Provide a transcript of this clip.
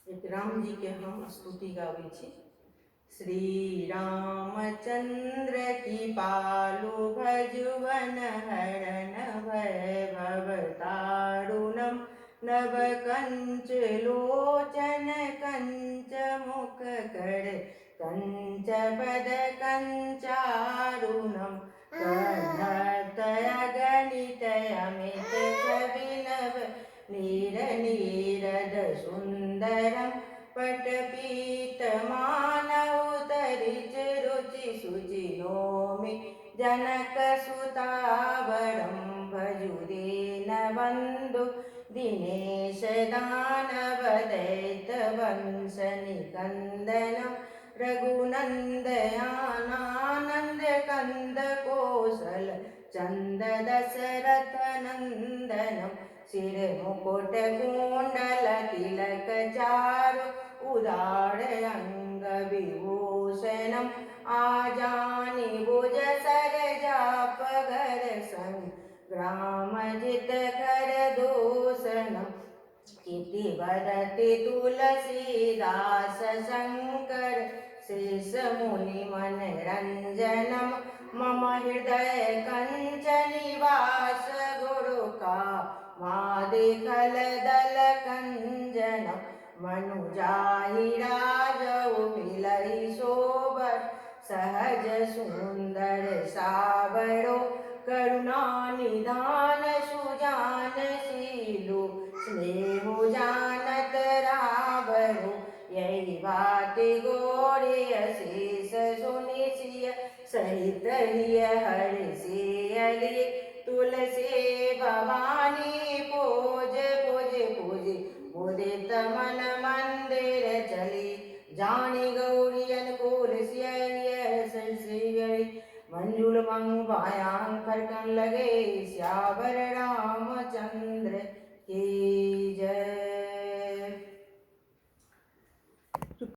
एक राम जी के हम स्तुति गावे छी। श्री रामचंद्र की पालु भजुवन हरण भव तारुणम नव कंच लोचन कंच मुख कर कंच पद कंचारुणम कनतय गणित अमित छविनव नीर नीरद सुंदरम पटपीत मानवतरिच रुचि सुचि नोमि जनक सुतावरं भजुदेन बंधु दिनेश दानव दैत वंश निकंदनम रघुनंदयानंद कंद कौशल चंद दशरथ नंदनम सिर मुकुट कुंडल तिलक चारु उदार अंग विभूषणम आजानि भुज सरजाप घर संग्राम जित कर दूषणम इति वदति तुलसीदास शंकर शेष मुनि मनरंजनम मम हृदय कंचनिवास गुरु का मादिकल दल कंजनम मनुजाहि राजौ मिलई शोभर सहज सुंदर सावरो करुणा निधान सुजान शीलु स्नेहु जानत रावरो यही बाति गोरे अशेष सुनि सिय सहित हिय हर्षियलि तुलसी भवानी पूज पूज पूज मुदित मन मंदिर चली जानी गौरी अनुकूल सिय मंजुल मंग पायांग फरकन लगे श्यावर रामचंद्र